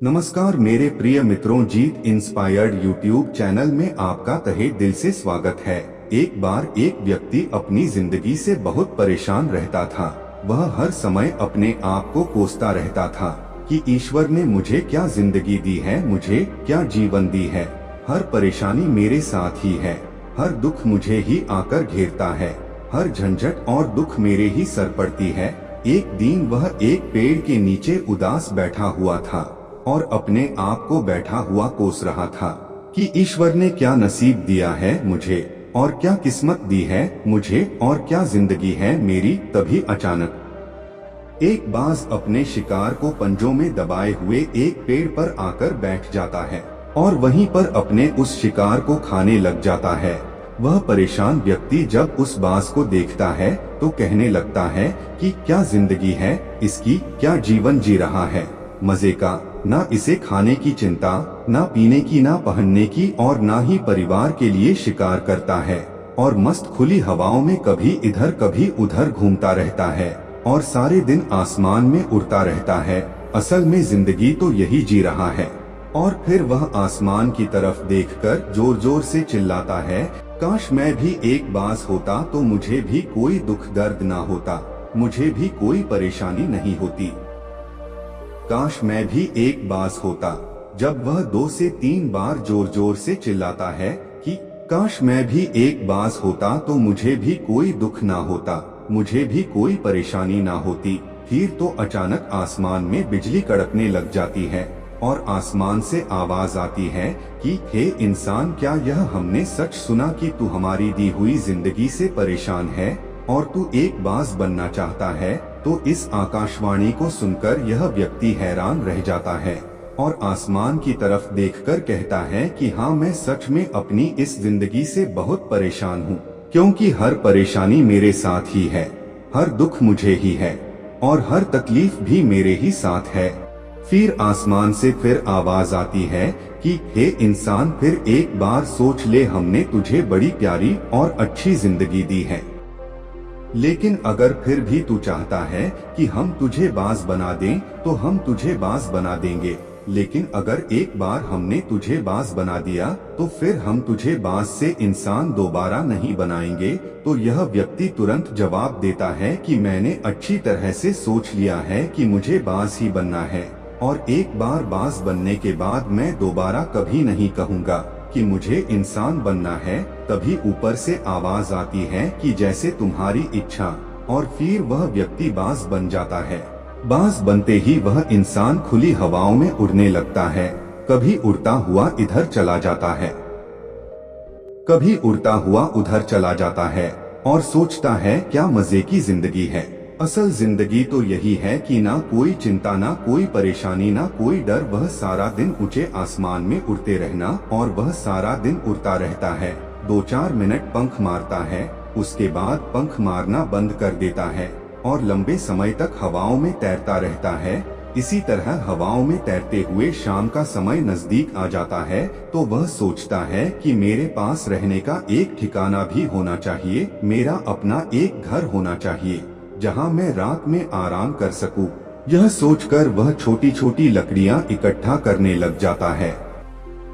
नमस्कार मेरे प्रिय मित्रों, जीत इंस्पायर्ड यूट्यूब चैनल में आपका तहे दिल से स्वागत है। एक बार एक व्यक्ति अपनी जिंदगी से बहुत परेशान रहता था। वह हर समय अपने आप को कोसता रहता था कि ईश्वर ने मुझे क्या जिंदगी दी है, मुझे क्या जीवन दी है। हर परेशानी मेरे साथ ही है, हर दुख मुझे ही आकर घेरता है, हर झंझट और दुख मेरे ही सर पड़ती है। एक दिन वह एक पेड़ के नीचे उदास बैठा हुआ था और अपने आप को बैठा हुआ कोस रहा था कि ईश्वर ने क्या नसीब दिया है मुझे, और क्या किस्मत दी है मुझे, और क्या जिंदगी है मेरी। तभी अचानक एक बाज अपने शिकार को पंजों में दबाए हुए एक पेड़ पर आकर बैठ जाता है और वहीं पर अपने उस शिकार को खाने लग जाता है। वह परेशान व्यक्ति जब उस बाज को देखता है तो कहने लगता है कि क्या जिंदगी है इसकी, क्या जीवन जी रहा है। मजे का, ना इसे खाने की चिंता, ना पीने की, ना पहनने की, और ना ही परिवार के लिए शिकार करता है, और मस्त खुली हवाओं में कभी इधर कभी उधर घूमता रहता है और सारे दिन आसमान में उड़ता रहता है। असल में जिंदगी तो यही जी रहा है। और फिर वह आसमान की तरफ देखकर जोर जोर से चिल्लाता है, काश मैं भी एक बाज होता तो मुझे भी कोई दुख दर्द ना होता, मुझे भी कोई परेशानी नहीं होती। काश मैं भी एक बाज होता। जब वह 2 से 3 बार जोर जोर से चिल्लाता है कि काश मैं भी एक बाज होता तो मुझे भी कोई दुख ना होता, मुझे भी कोई परेशानी ना होती, फिर तो अचानक आसमान में बिजली कड़कने लग जाती है और आसमान से आवाज आती है कि हे इंसान, क्या यह हमने सच सुना कि तू हमारी दी हुई जिंदगी से परेशान है और तू एक बाज बनना चाहता है। तो इस आकाशवाणी को सुनकर यह व्यक्ति हैरान रह जाता है और आसमान की तरफ देखकर कहता है कि हाँ, मैं सच में अपनी इस जिंदगी से बहुत परेशान हूँ, क्योंकि हर परेशानी मेरे साथ ही है, हर दुख मुझे ही है और हर तकलीफ भी मेरे ही साथ है। फिर आसमान से फिर आवाज आती है कि हे इंसान, फिर एक बार सोच ले, हमने तुझे बड़ी प्यारी और अच्छी जिंदगी दी है, लेकिन अगर फिर भी तू चाहता है कि हम तुझे बाज बना दें तो हम तुझे बाज बना देंगे, लेकिन अगर एक बार हमने तुझे बाज बना दिया तो फिर हम तुझे बाज से इंसान दोबारा नहीं बनाएंगे। तो यह व्यक्ति तुरंत जवाब देता है कि मैंने अच्छी तरह से सोच लिया है कि मुझे बाज ही बनना है, और एक बार बाज बनने के बाद मैं दोबारा कभी नहीं कहूँगा कि मुझे इंसान बनना है। तभी ऊपर से आवाज आती है कि जैसे तुम्हारी इच्छा, और फिर वह व्यक्ति बाज बन जाता है। बाज बनते ही वह इंसान खुली हवाओं में उड़ने लगता है, कभी उड़ता हुआ इधर चला जाता है, कभी उड़ता हुआ उधर चला जाता है और सोचता है क्या मजे की जिंदगी है। असल जिंदगी तो यही है कि ना कोई चिंता, ना कोई परेशानी, ना कोई डर। वह सारा दिन ऊंचे आसमान में उड़ते रहना, और वह सारा दिन उड़ता रहता है। 2-4 मिनट पंख मारता है, उसके बाद पंख मारना बंद कर देता है और लंबे समय तक हवाओं में तैरता रहता है। इसी तरह हवाओं में तैरते हुए शाम का समय नजदीक आ जाता है तो वह सोचता है कि मेरे पास रहने का एक ठिकाना भी होना चाहिए, मेरा अपना एक घर होना चाहिए जहां मैं रात में आराम कर सकूं। यह सोचकर वह छोटी छोटी लकड़ियां इकट्ठा करने लग जाता है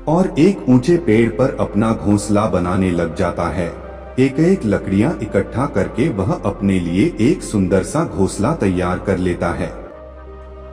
और एक ऊंचे पेड़ पर अपना घोंसला बनाने लग जाता है। एक एक लकड़ियां इकट्ठा करके वह अपने लिए एक सुंदर सा घोंसला तैयार कर लेता है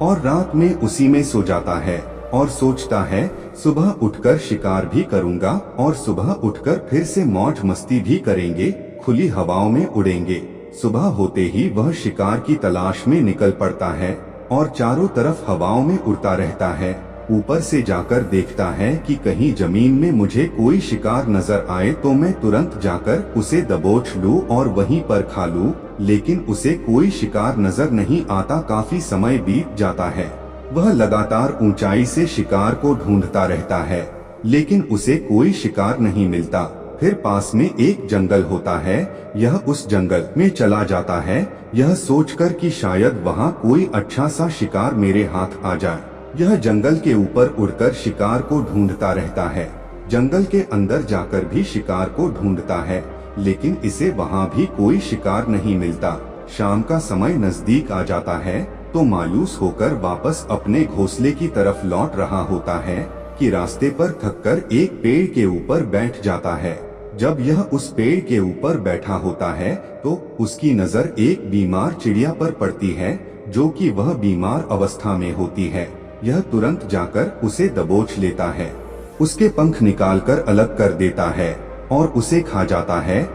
और रात में उसी में सो जाता है और सोचता है सुबह उठकर शिकार भी करूंगा, और सुबह उठकर फिर से मौज मस्ती भी करेंगे, खुली हवाओं में उड़ेंगे। सुबह होते ही वह शिकार की तलाश में निकल पड़ता है और चारों तरफ हवाओं में उड़ता रहता है। ऊपर से जाकर देखता है कि कहीं जमीन में मुझे कोई शिकार नजर आए तो मैं तुरंत जाकर उसे दबोच लूं और वहीं पर खा लूं, लेकिन उसे कोई शिकार नजर नहीं आता। काफी समय बीत जाता है, वह लगातार ऊंचाई से शिकार को ढूंढता रहता है, लेकिन उसे कोई शिकार नहीं मिलता। फिर पास में एक जंगल होता है, यह उस जंगल में चला जाता है, यह सोचकर कि शायद वहाँ कोई अच्छा सा शिकार मेरे हाथ आ जाए। यह जंगल के ऊपर उड़कर शिकार को ढूंढता रहता है, जंगल के अंदर जाकर भी शिकार को ढूंढता है, लेकिन इसे वहाँ भी कोई शिकार नहीं मिलता। शाम का समय नजदीक आ जाता है तो मायूस होकर वापस अपने घोंसले की तरफ लौट रहा होता है कि रास्ते पर थककर एक पेड़ के ऊपर बैठ जाता है। जब यह उस पेड़ के ऊपर बैठा होता है तो उसकी नजर एक बीमार चिड़िया पर पड़ती है, जो कि वह बीमार अवस्था में होती है। यह तुरंत जाकर उसे दबोच लेता है, उसके पंख निकालकर अलग कर देता है और उसे खा जाता है।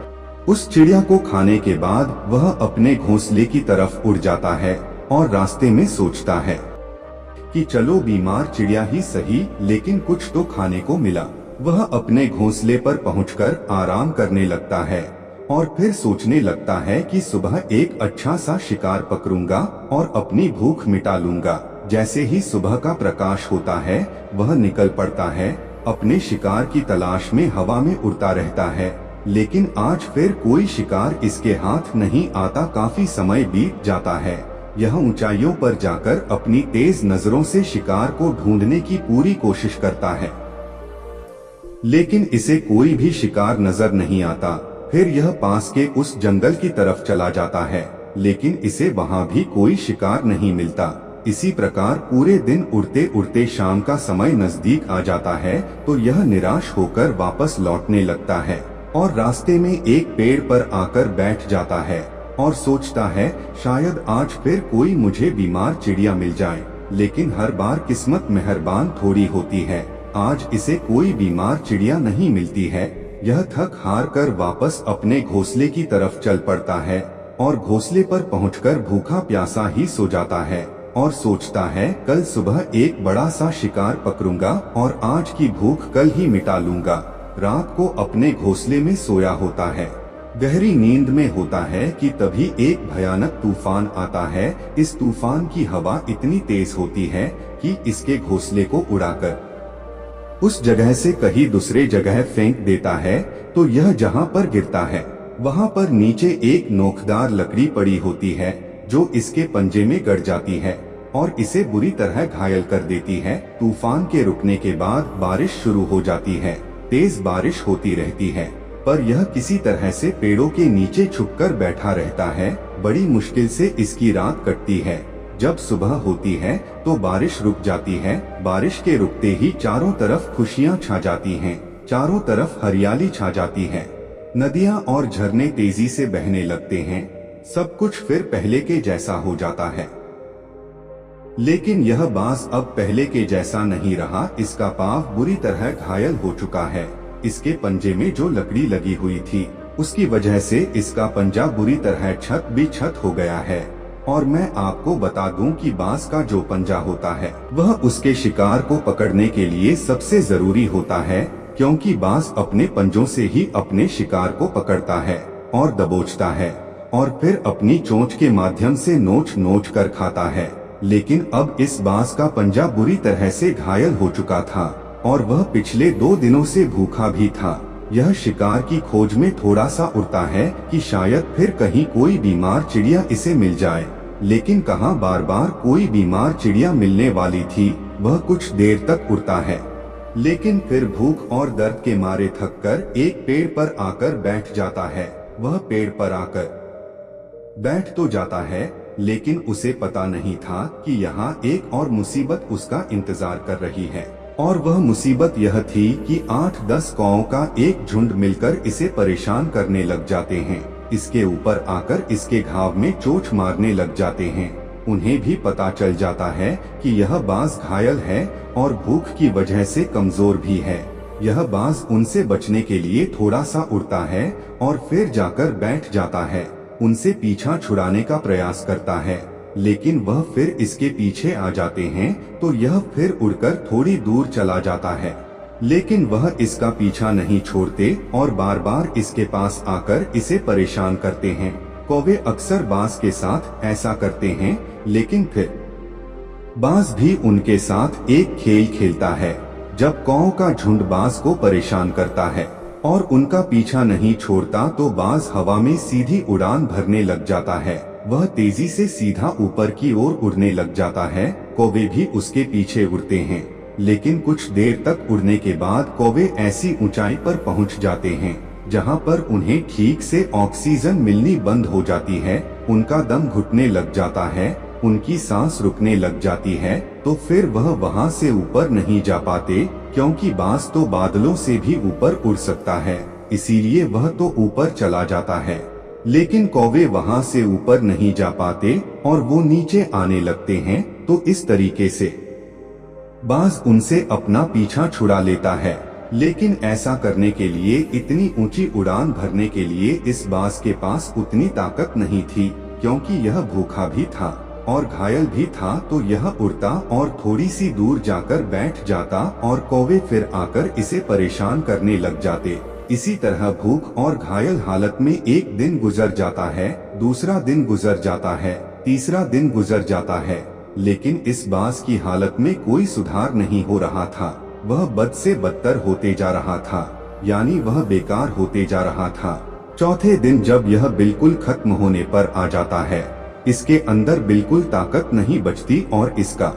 उस चिड़िया को खाने के बाद वह अपने घोंसले की तरफ उड़ जाता है और रास्ते में सोचता है कि चलो बीमार चिड़िया ही सही, लेकिन कुछ तो खाने को मिला। वह अपने घोंसले पर पहुंचकर आराम करने लगता है और फिर सोचने लगता है कि सुबह एक अच्छा सा शिकार पकड़ूंगा और अपनी भूख मिटा लूंगा। जैसे ही सुबह का प्रकाश होता है वह निकल पड़ता है, अपने शिकार की तलाश में हवा में उड़ता रहता है। लेकिन आज फिर कोई शिकार इसके हाथ नहीं आता। काफी समय बीत जाता है। यह ऊंचाइयों पर जाकर अपनी तेज नजरों से शिकार को ढूंढने की पूरी कोशिश करता है, लेकिन इसे कोई भी शिकार नजर नहीं आता। फिर यह पास के उस जंगल की तरफ चला जाता है, लेकिन इसे वहाँ भी कोई शिकार नहीं मिलता। इसी प्रकार पूरे दिन उड़ते उड़ते शाम का समय नजदीक आ जाता है तो यह निराश होकर वापस लौटने लगता है और रास्ते में एक पेड़ पर आकर बैठ जाता है और सोचता है शायद आज फिर कोई मुझे बीमार चिड़िया मिल जाए। लेकिन हर बार किस्मत मेहरबान थोड़ी होती है। आज इसे कोई बीमार चिड़िया नहीं मिलती है। यह थक हार कर वापस अपने घोंसले की तरफ चल पड़ता है और घोंसले पर पहुंचकर भूखा प्यासा ही सो जाता है और सोचता है कल सुबह एक बड़ा सा शिकार पकड़ूंगा और आज की भूख कल ही मिटा लूंगा। रात को अपने घोंसले में सोया होता है, गहरी नींद में होता है कि तभी एक भयानक तूफान आता है। इस तूफान की हवा इतनी तेज होती है कि इसके घोंसले को उड़ाकर उस जगह से कहीं दूसरे जगह फेंक देता है। तो यह जहाँ पर गिरता है वहाँ पर नीचे एक नोकदार लकड़ी पड़ी होती है जो इसके पंजे में गड़ जाती है और इसे बुरी तरह घायल कर देती है। तूफान के रुकने के बाद बारिश शुरू हो जाती है। तेज बारिश होती रहती है पर यह किसी तरह से पेड़ों के नीचे छुपकर बैठा रहता है। बड़ी मुश्किल से इसकी रात कटती है। जब सुबह होती है तो बारिश रुक जाती है। बारिश के रुकते ही चारों तरफ खुशियाँ छा जाती हैं, चारों तरफ हरियाली छा जाती है। नदियाँ और झरने तेजी से बहने लगते हैं। सब कुछ फिर पहले के जैसा हो जाता है। लेकिन यह बाज अब पहले के जैसा नहीं रहा। इसका पाँव बुरी तरह घायल हो चुका है। इसके पंजे में जो लकड़ी लगी हुई थी उसकी वजह से इसका पंजा बुरी तरह क्षत हो गया है। और मैं आपको बता दूं कि बाज का जो पंजा होता है वह उसके शिकार को पकड़ने के लिए सबसे जरूरी होता है, क्योंकि बाज अपने पंजों से ही अपने शिकार को पकड़ता है और दबोचता है और फिर अपनी चोंच के माध्यम से नोच नोच कर खाता है। लेकिन अब इस बाज का पंजा बुरी तरह से घायल हो चुका था और वह पिछले 2 दिनों से भूखा भी था। यह शिकार की खोज में थोड़ा सा उड़ता है कि शायद फिर कहीं कोई बीमार चिड़िया इसे मिल जाए, लेकिन कहाँ बार बार कोई बीमार चिड़िया मिलने वाली थी। वह कुछ देर तक उड़ता है, लेकिन फिर भूख और दर्द के मारे थककर एक पेड़ पर आकर बैठ जाता है। वह पेड़ पर आकर बैठ तो जाता है, लेकिन उसे पता नहीं था कि यहाँ एक और मुसीबत उसका इंतजार कर रही है। और वह मुसीबत यह थी कि 8-10 कौओं का एक झुंड मिलकर इसे परेशान करने लग जाते हैं। इसके ऊपर आकर इसके घाव में चोट मारने लग जाते हैं। उन्हें भी पता चल जाता है कि यह बाज घायल है और भूख की वजह से कमजोर भी है। यह बाज उनसे बचने के लिए थोड़ा सा उड़ता है और फिर जाकर बैठ जाता है। उनसे पीछा छुड़ाने का प्रयास करता है, लेकिन वह फिर इसके पीछे आ जाते हैं तो यह फिर उड़कर थोड़ी दूर चला जाता है। लेकिन वह इसका पीछा नहीं छोड़ते और बार बार इसके पास आकर इसे परेशान करते हैं। कौवे अक्सर बाज के साथ ऐसा करते हैं, लेकिन फिर बाज भी उनके साथ एक खेल खेलता है। जब कौओं का झुंड बाज को परेशान करता है और उनका पीछा नहीं छोड़ता तो बाज हवा में सीधी उड़ान भरने लग जाता है। वह तेजी से सीधा ऊपर की ओर उड़ने लग जाता है। कौवे भी उसके पीछे उड़ते हैं, लेकिन कुछ देर तक उड़ने के बाद कौवे ऐसी ऊंचाई पर पहुंच जाते हैं जहां पर उन्हें ठीक से ऑक्सीजन मिलनी बंद हो जाती है। उनका दम घुटने लग जाता है उनकी सांस रुकने लग जाती है तो फिर वह वहां से ऊपर नहीं जा पाते, क्योंकि बाज तो बादलों से भी ऊपर उड़ सकता है, इसीलिए वह तो ऊपर चला जाता है। लेकिन कौवे वहां से ऊपर नहीं जा पाते और वो नीचे आने लगते हैं। तो इस तरीके से बाज उनसे अपना पीछा छुड़ा लेता है। लेकिन ऐसा करने के लिए, इतनी ऊंची उड़ान भरने के लिए इस बाज के पास उतनी ताकत नहीं थी, क्योंकि यह भूखा भी था और घायल भी था। तो यह उड़ता और थोड़ी सी दूर जाकर बैठ जाता और कौवे फिर आकर इसे परेशान करने लग जाते। इसी तरह भूख और घायल हालत में एक दिन गुजर जाता है, दूसरा दिन गुजर जाता है, तीसरा दिन गुजर जाता है, लेकिन इस बाज की हालत में कोई सुधार नहीं हो रहा था। वह बद से बदतर होते जा रहा था, यानी वह बेकार होते जा रहा था। चौथे दिन जब यह बिल्कुल खत्म होने पर आ जाता है, इसके अंदर बिल्कुल ताकत नहीं बचती और इसका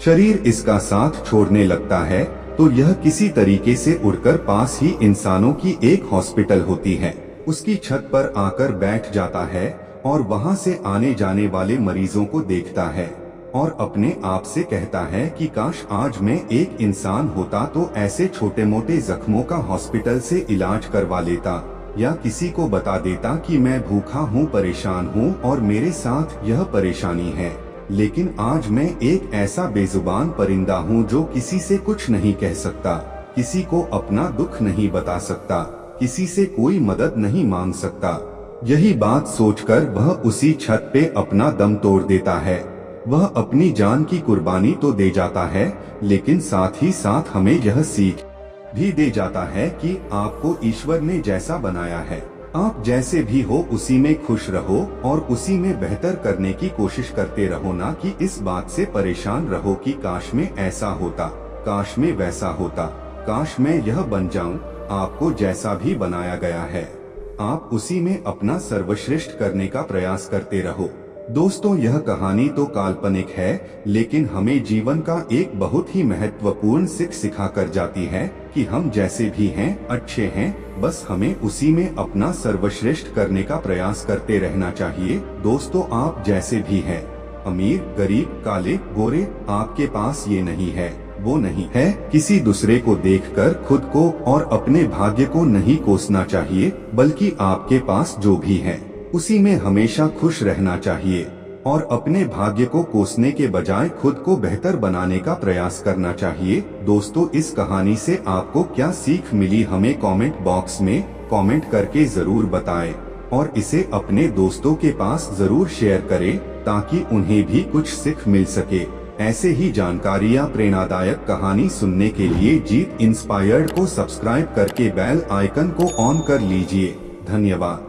शरीर इसका साथ छोड़ने लगता है। तो यह किसी तरीके से उड़कर पास ही इंसानों की एक हॉस्पिटल होती है, उसकी छत पर आकर बैठ जाता है और वहां से आने जाने वाले मरीजों को देखता है और अपने आप से कहता है कि काश आज मैं एक इंसान होता तो ऐसे छोटे मोटे जख्मों का हॉस्पिटल से इलाज करवा लेता, या किसी को बता देता कि मैं भूखा हूँ, परेशान हूँ और मेरे साथ यह परेशानी है। लेकिन आज मैं एक ऐसा बेजुबान परिंदा हूँ जो किसी से कुछ नहीं कह सकता, किसी को अपना दुख नहीं बता सकता, किसी से कोई मदद नहीं मांग सकता। यही बात सोचकर वह उसी छत पे अपना दम तोड़ देता है। वह अपनी जान की कुर्बानी तो दे जाता है, लेकिन साथ ही साथ हमें यह सीख भी दे जाता है कि आपको ईश्वर ने जैसा बनाया है, आप जैसे भी हो उसी में खुश रहो और उसी में बेहतर करने की कोशिश करते रहो, ना कि इस बात से परेशान रहो कि काश में ऐसा होता, काश में वैसा होता, काश मैं यह बन जाऊं। आपको जैसा भी बनाया गया है, आप उसी में अपना सर्वश्रेष्ठ करने का प्रयास करते रहो। दोस्तों, यह कहानी तो काल्पनिक है, लेकिन हमें जीवन का एक बहुत ही महत्वपूर्ण सीख सिखा कर जाती है कि हम जैसे भी हैं अच्छे हैं, बस हमें उसी में अपना सर्वश्रेष्ठ करने का प्रयास करते रहना चाहिए। दोस्तों, आप जैसे भी हैं, अमीर, गरीब, काले, गोरे, आपके पास ये नहीं है, वो नहीं है। किसी दूसरे को देखकर खुद को और अपने भाग्य को नहीं कोसना चाहिए, बल्कि आपके पास जो भी है उसी में हमेशा खुश रहना चाहिए और अपने भाग्य को कोसने के बजाय खुद को बेहतर बनाने का प्रयास करना चाहिए। दोस्तों, इस कहानी से आपको क्या सीख मिली, हमें कमेंट बॉक्स में कमेंट करके जरूर बताएं और इसे अपने दोस्तों के पास जरूर शेयर करें ताकि उन्हें भी कुछ सीख मिल सके। ऐसे ही जानकारी या प्रेरणादायक कहानी सुनने के लिए जीत इंस्पायर्ड को सब्सक्राइब करके बेल आइकन को ऑन कर लीजिए। धन्यवाद।